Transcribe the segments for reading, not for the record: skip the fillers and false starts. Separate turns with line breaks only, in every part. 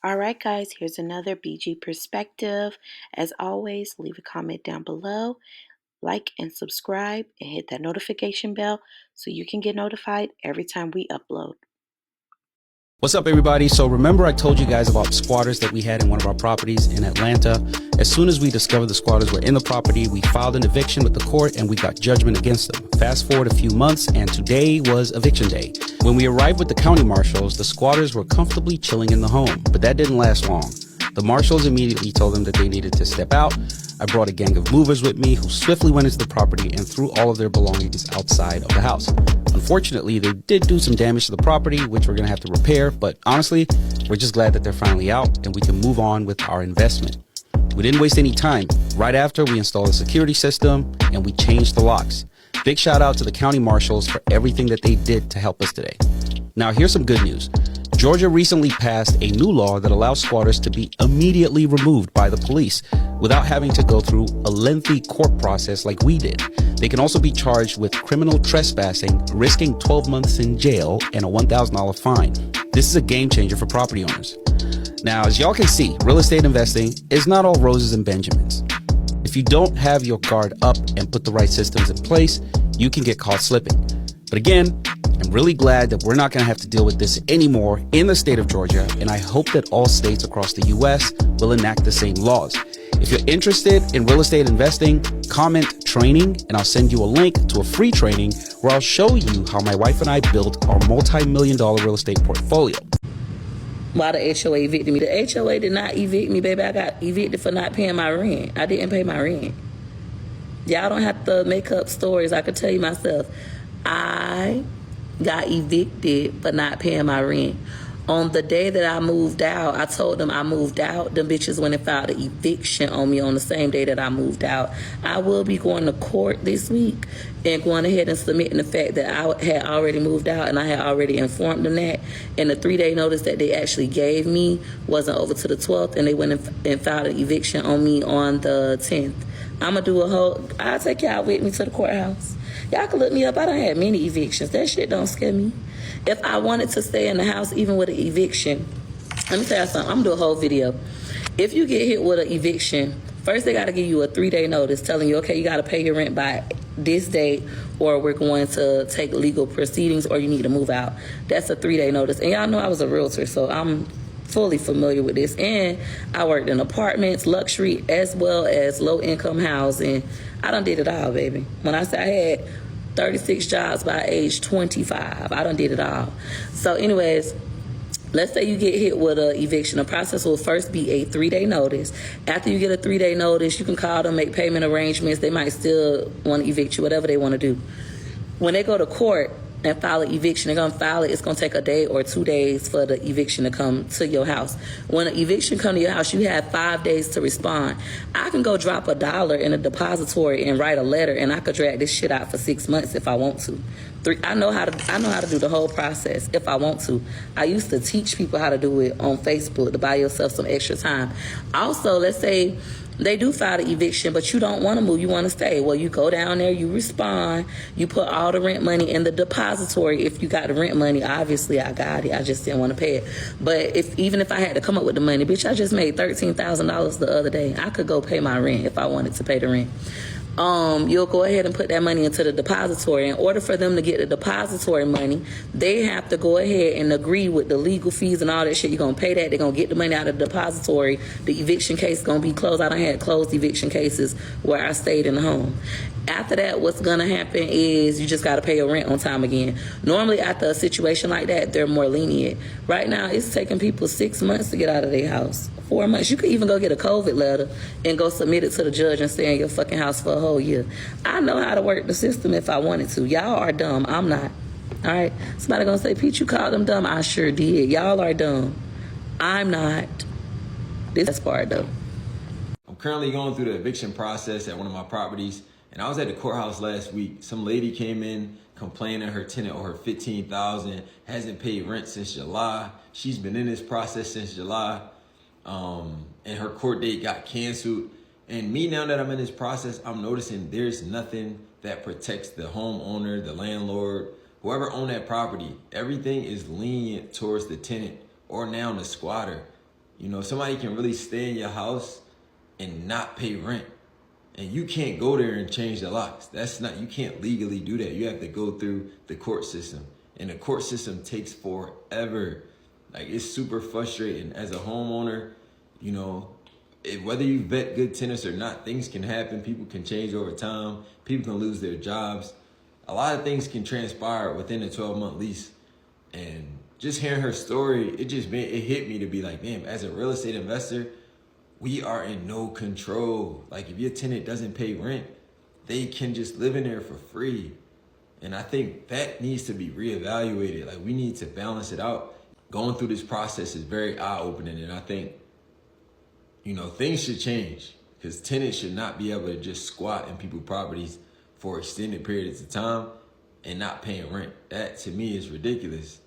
All right, guys, here's another BG perspective. As always, leave a comment down below, like and subscribe, and hit that notification bell so you can get notified every time we upload.
What's up, everybody? So remember I told you guys about squatters that we had in one of our properties in Atlanta. As soon as we discovered the squatters were in the property, we filed an eviction with the court and we got judgment against them. Fast forward a few months and today was eviction day. When we arrived with the county marshals, the squatters were comfortably chilling in the home, but that didn't last long. The marshals immediately told them that they needed to step out. I brought a gang of movers with me who swiftly went into the property and threw all of their belongings outside of the house. Unfortunately, they did do some damage to the property, which we're going to have to repair, but honestly, we're just glad that they're finally out and we can move on with our investment. We didn't waste any time. Right after, we installed a security system and we changed the locks. Big shout out to the county marshals for everything that they did to help us today. Now, here's some good news. Georgia recently passed a new law that allows squatters to be immediately removed by the police without having to go through a lengthy court process like we did. They can also be charged with criminal trespassing, risking 12 months in jail and a $1,000 fine. This is a game changer for property owners. Now, as y'all can see, real estate investing is not all roses and Benjamins. If you don't have your guard up and put the right systems in place, you can get caught slipping. But again, I'm really glad that we're not going to have to deal with this anymore in the state of Georgia, and I hope that all states across the U.S. will enact the same laws. If you're interested in real estate investing, comment training, and I'll send you a link to a free training where I'll show you how my wife and I built our multi-million-dollar real estate portfolio.
Why the HOA evicted me? The HOA did not evict me, baby. I got evicted for not paying my rent. I didn't pay my rent. Y'all don't have to make up stories. I could tell you myself. I got evicted for not paying my rent. On the day that I moved out, I told them I moved out. Them bitches went and filed an eviction on me on the same day that I moved out. I will be going to court this week and going ahead and submitting the fact that I had already moved out and I had already informed them that. And the 3-day notice that they actually gave me wasn't over to the 12th, and they went and filed an eviction on me on the 10th. I'm going to do I'll take y'all with me to the courthouse. Y'all can look me up. I done had many evictions. That shit don't scare me. If I wanted to stay in the house, even with an eviction, let me tell you something. I'm going to do a whole video. If you get hit with an eviction, first they got to give you a 3-day notice telling you, okay, you got to pay your rent by this date or we're going to take legal proceedings or you need to move out. That's a 3-day notice. And y'all know I was a realtor, so I'm fully familiar with this. And I worked in apartments, luxury, as well as low-income housing. I done did it all, baby. When I say I had 36 jobs by age 25, I done did it all. So anyways, let's say you get hit with an eviction. The process will first be a 3-day notice. After you get a 3-day notice, you can call them, make payment arrangements. They might still want to evict you, whatever they want to do. When they go to court and file an eviction, they're going to file it. It's going to take a day or 2 days for the eviction to come to your house. When an eviction comes to your house, you have 5 days to respond. I can go drop $1 in a depository and write a letter, and I could drag this shit out for 6 months if I want to. I know how to do the whole process if I want to. I used to teach people how to do it on Facebook to buy yourself some extra time. Also, let's say they do file the eviction, but you don't want to move, you want to stay. Well, you go down there, you respond, you put all the rent money in the depository. If you got the rent money, obviously I got it. I just didn't want to pay it. But even if I had to come up with the money, bitch, I just made $13,000 the other day. I could go pay my rent if I wanted to pay the rent. You'll go ahead and put that money into the depository. In order for them to get the depository money, they have to go ahead and agree with the legal fees and all that shit. You're going to pay that. They're going to get the money out of the depository. The eviction case is going to be closed. I done had closed eviction cases where I stayed in the home. After that, what's going to happen is you just got to pay your rent on time again. Normally, after a situation like that, they're more lenient. Right now, it's taking people 6 months to get out of their house. 4 months. You could even go get a COVID letter and go submit it to the judge and stay in your fucking house for a whole year. I know how to work the system if I wanted to. Y'all are dumb. I'm not. All right? Somebody going to say, Pete, you called them dumb? I sure did. Y'all are dumb. I'm not. This part, though.
I'm currently going through the eviction process at one of my properties. And I was at the courthouse last week. Some lady came in complaining her tenant or her $15,000 hasn't paid rent since July. She's been in this process since July. And her court date got canceled. And me, now that I'm in this process, I'm noticing there's nothing that protects the homeowner, the landlord, whoever owned that property. Everything is lenient towards the tenant or now the squatter. You know, somebody can really stay in your house and not pay rent. And you can't go there and change the locks. You can't legally do that. You have to go through the court system. And the court system takes forever. Like, it's super frustrating as a homeowner. You know, whether you vet good tenants or not, things can happen. People can change over time. People can lose their jobs. A lot of things can transpire within a 12-month lease. And just hearing her story, it hit me to be like, damn, as a real estate investor, we are in no control. Like, if your tenant doesn't pay rent, they can just live in there for free. And I think that needs to be reevaluated. Like, we need to balance it out. Going through this process is very eye-opening. And I think, you know, things should change, because tenants should not be able to just squat in people's properties for extended periods of time and not paying rent. That, to me, is ridiculous.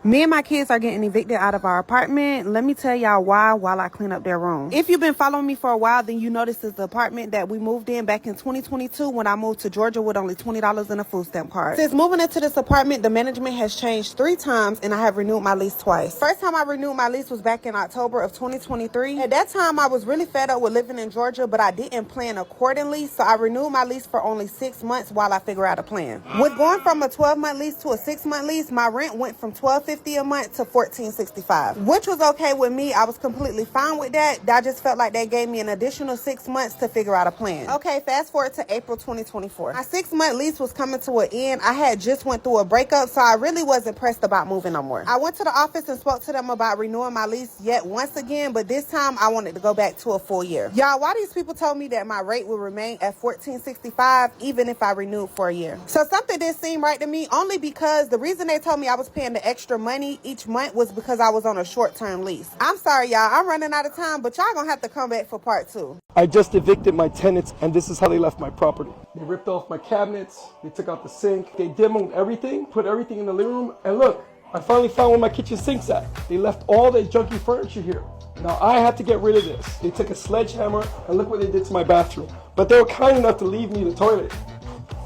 Me and my kids are getting evicted out of our apartment. Let me tell y'all why while I clean up their room. If you've been following me for a while, then you notice it's the apartment that we moved in back in 2022 when I moved to Georgia with only $20 in a food stamp card. Since moving into this apartment, the management has changed 3 times and I have renewed my lease twice. First time I renewed my lease was back in October of 2023. At that time, I was really fed up with living in Georgia, but I didn't plan accordingly, so I renewed my lease for only 6 months while I figure out a plan. With going from a 12-month lease to a 6-month lease, my rent went from $12.50 a month to $14.65, which was okay with me. I was completely fine with that. I just felt like they gave me an additional 6 months to figure out a plan. Okay, fast forward to April 2024. My 6-month lease was coming to an end. I had just went through a breakup, so I really wasn't pressed about moving no more. I went to the office and spoke to them about renewing my lease yet once again, but this time I wanted to go back to a full year. Y'all, why these people told me that my rate would remain at $14.65 even if I renewed for a year? So something didn't seem right to me, only because the reason they told me I was paying the extra money each month was because I was on a short-term lease. I'm sorry, y'all. I'm running out of time, but y'all gonna have to come back for part 2.
I just evicted my tenants, and this is how they left my property. They ripped off my cabinets, they took out the sink, they demoed everything, put everything in the living room, and look, I finally found where my kitchen sink's at. They left all their junky furniture here. Now I had to get rid of this. They took a sledgehammer, and look what they did to my bathroom. But they were kind enough to leave me the toilet,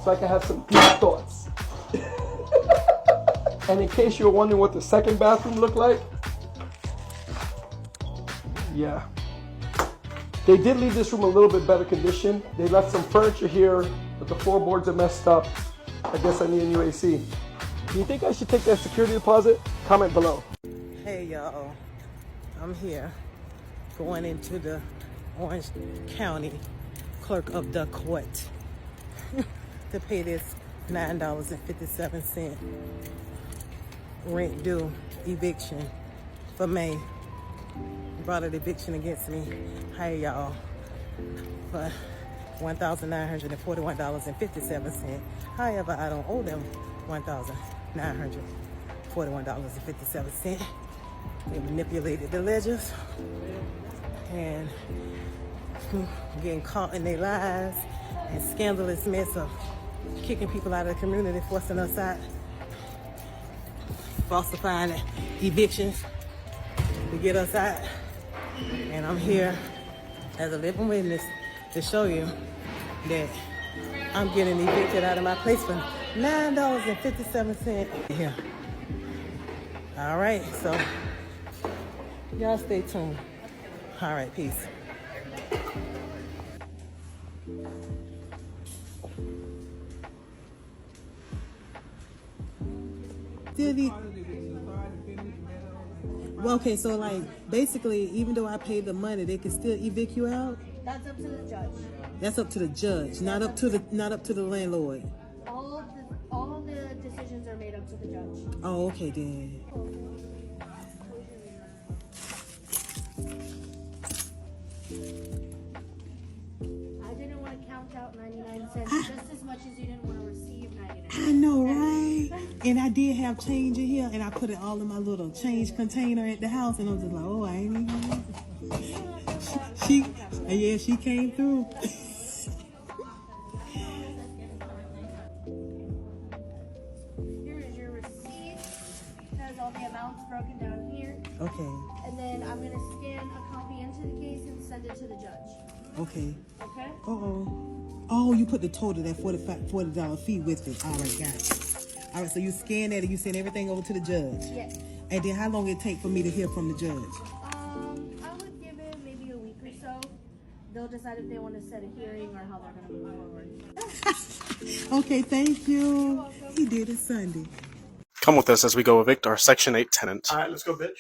so I could have some deep thoughts. And in case you were wondering what the second bathroom looked like, yeah. They did leave this room a little bit better condition. They left some furniture here, but the floorboards are messed up. I guess I need a new AC. Do you think I should take that security deposit? Comment below.
Hey y'all, I'm here going into the Orange County Clerk of the Court to pay this $9.57 rent due eviction for May. Brought an eviction against me. Hey y'all, for $1,941.57. However, I don't owe them $1,941.57. They manipulated the ledgers and getting caught in their lies and scandalous mess of kicking people out of the community, forcing us out, falsifying evictions to get us out. And I'm here as a living witness to show you that I'm getting evicted out of my place for $9.57 here. All right, so y'all stay tuned. All right, peace. Okay, so like basically, even though I paid the money, they can still evict you out.
That's up to the judge.
That's up to the judge, not up to the landlord.
All the decisions are made up to the judge.
Oh, okay then.
I didn't want to count out 99 cents just as much as you didn't want to receive 99 cents.
I know, right? And I did have change in here, and I put it all in my little change container at the house, and I was just like, oh, I ain't even. She came through.
Here is your receipt. It has all the amounts broken down here.
Okay.
And then I'm going to scan a copy into the case and send it to the judge.
Okay.
Okay?
Oh, you put the total, that $40 fee with it. All right, got it. All right, so you scan that and you send everything over to the judge.
Yes.
And then how long it take for me to hear from the judge?
they'll decide if they want to set a hearing or how they're going to move forward.
Okay, thank you. He did it Sunday.
Come with us as we go evict our Section 8 tenant.
All right, let's go, bitch.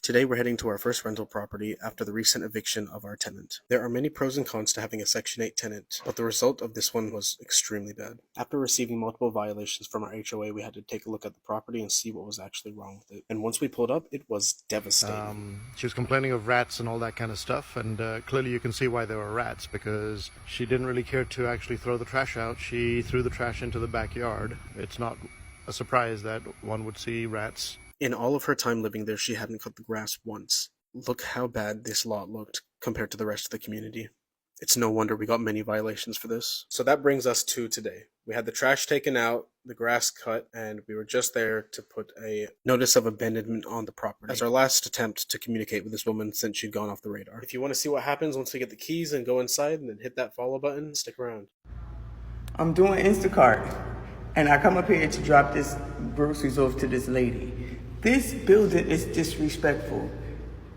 Today we're heading to our first rental property after the recent eviction of our tenant. There are many pros and cons to having a Section 8 tenant, but the result of this one was extremely bad. After receiving multiple violations from our HOA, we had to take a look at the property and see what was actually wrong with it. And once we pulled up, it was devastating.
She was complaining of rats and all that kind of stuff, and clearly you can see why there were rats, because she didn't really care to actually throw the trash out. She threw the trash into the backyard. It's not a surprise that one would see rats.
In all of her time living there, she hadn't cut the grass once. Look how bad this lot looked compared to the rest of the community. It's no wonder we got many violations for this. So that brings us to today. We had the trash taken out, the grass cut, and we were just there to put a notice of abandonment on the property as our last attempt to communicate with this woman since she'd gone off the radar. If you want to see what happens once we get the keys and go inside and then hit that follow button, stick around.
I'm doing Instacart, and I come up here to drop this groceries off to this lady. This building is disrespectful.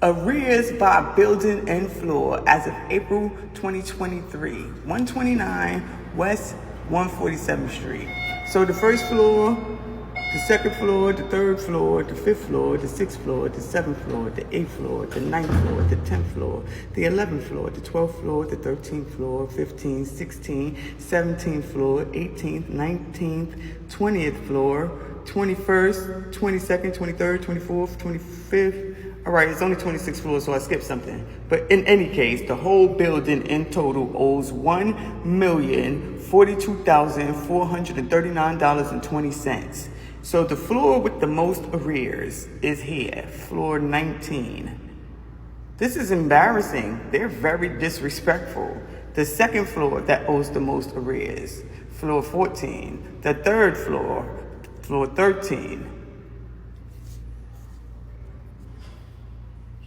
Arrears by building and floor as of April 2023, 129 West 147th Street. So the first floor, the second floor, the third floor, the fifth floor, the sixth floor, the seventh floor, the eighth floor, the ninth floor, the 10th floor, the 11th floor, the 12th floor, the 13th floor, 15th, 16th, 17th floor, 18th, 19th, 20th floor, 21st, 22nd, 23rd, 24th, 25th. All right, it's only 26 floors, so I skipped something. But in any case, the whole building in total owes $1,042,439.20. So the floor with the most arrears is here, floor 19. This is embarrassing. They're very disrespectful. The second floor that owes the most arrears, floor 14. The third floor, floor 13.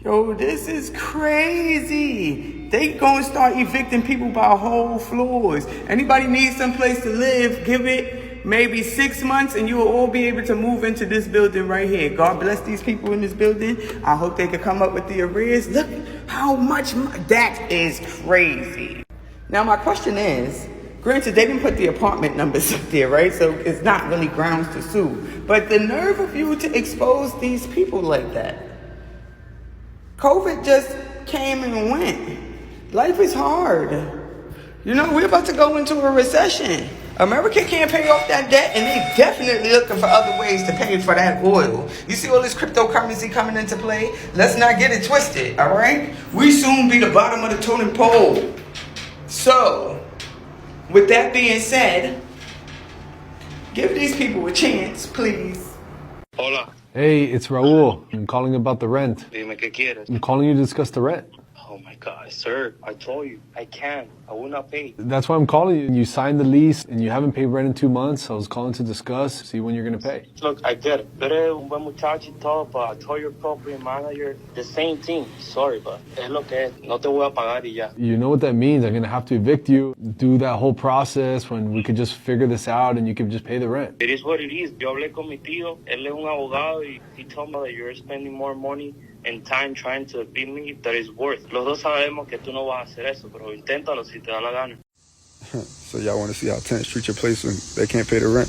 Yo, this is crazy. They gonna start evicting people by whole floors. Anybody needs some place to live, give it maybe 6 months and you will all be able to move into this building right here. God bless these people in this building. I hope they can come up with the arrears. Look how much, that is crazy. Now my question is, granted they didn't put the apartment numbers up there, right? So it's not really grounds to sue. But the nerve of you to expose these people like that. COVID just came and went. Life is hard. You know, we're about to go into a recession. America can't pay off that debt, and they definitely looking for other ways to pay for that oil. You see all this cryptocurrency coming into play? Let's not get it twisted, all right? We soon be the bottom of the totem pole. So, with that being said, give these people a chance, please.
Hola.
Hey, it's Raul. I'm calling about the rent.
Dime qué quieres.
I'm calling you to discuss the rent.
Oh my God, sir! I told you I can't. I will not pay.
That's why I'm calling you. You signed the lease and you haven't paid rent in 2 months. I was calling to discuss, see when you're gonna pay.
Look, I get it. Tú eres un buen muchacho y todo, but I told your property manager the same thing. Sorry, but es lo que es. No te voy a pagar y ya.
You know what that means. I'm gonna have to evict you, do that whole process when we could just figure this out and you could just pay the rent.
It is what it is. Yo hablé con mi tío. Él es un abogado y he told me that you're spending more money and time trying to beat me that is worth. Los dos sabemos que tú no vas a hacer eso, pero inténtalo si te da la gana.
So y'all want to see how tenants treat your place when they can't pay the rent?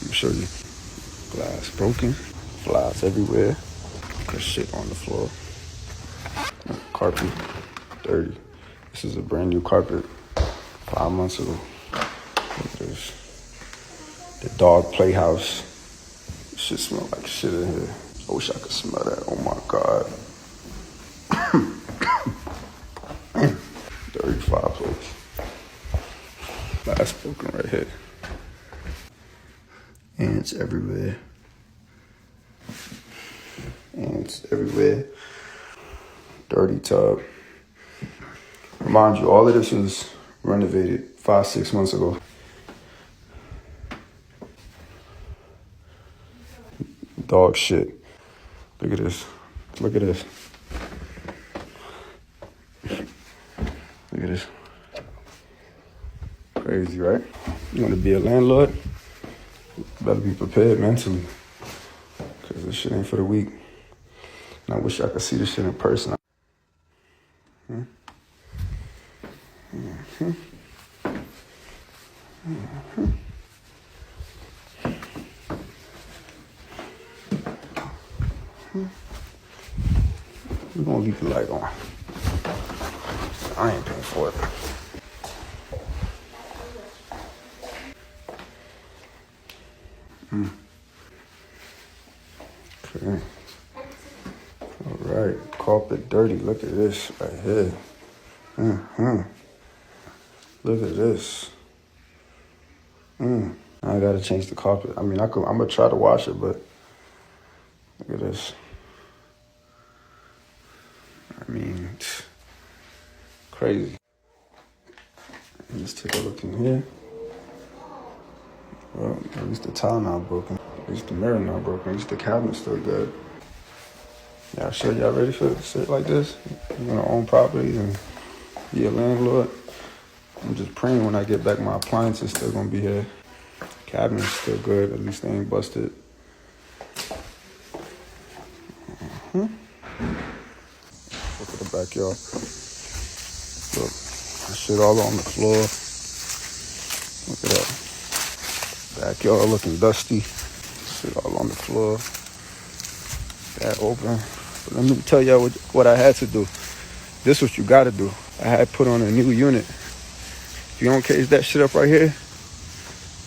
Let me show you. Glass broken, flies everywhere, there's shit on the floor. Carpet dirty. This is a brand new carpet 5 months ago. Look at this. The dog playhouse. Shit smell like shit in here. I wish I could smell that. Oh my God. Dirty fireplace. Glass broken right here. Ants everywhere. Ants everywhere. Dirty tub. Remind you, all of this was renovated 5-6 months ago. Dog shit. Look at this. Look at this. Look at this. Crazy, right? You want to be a landlord? You better be prepared mentally. Because this shit ain't for the weak. And I wish I could see this shit in person. We're gonna leave the light on. I ain't paying for it. Okay. All right. Carpet dirty. Look at this right here. Look at this. I gotta change the carpet. I mean, I'm gonna try to wash it, but look at this. I mean, crazy. Let's take a look in here. Well, at least the tile not broken. At least the mirror not broken. At least the cabinet's still good. Y'all sure y'all ready for shit like this? You're gonna own properties and be a landlord? I'm just praying when I get back my appliances still gonna be here. Cabinet's still good. At least they ain't busted. Look at the backyard. Look, shit all on the floor. Look at that. Backyard looking dusty. Shit all on the floor. That open. But let me tell y'all what I had to do. This is what you gotta do. I had put on a new unit. If you don't cage that shit up right here,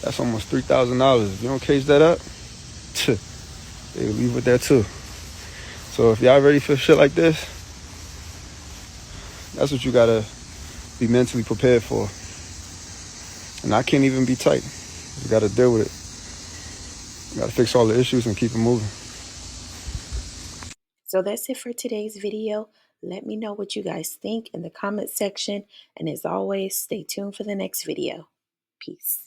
that's almost $3,000. If you don't cage that up, they leave it there too. So if y'all ready for shit like this, that's what you gotta be mentally prepared for. And I can't even be tight. You gotta deal with it. You gotta fix all the issues and keep it moving.
So that's it for today's video. Let me know what you guys think in the comment section. And as always, stay tuned for the next video. Peace.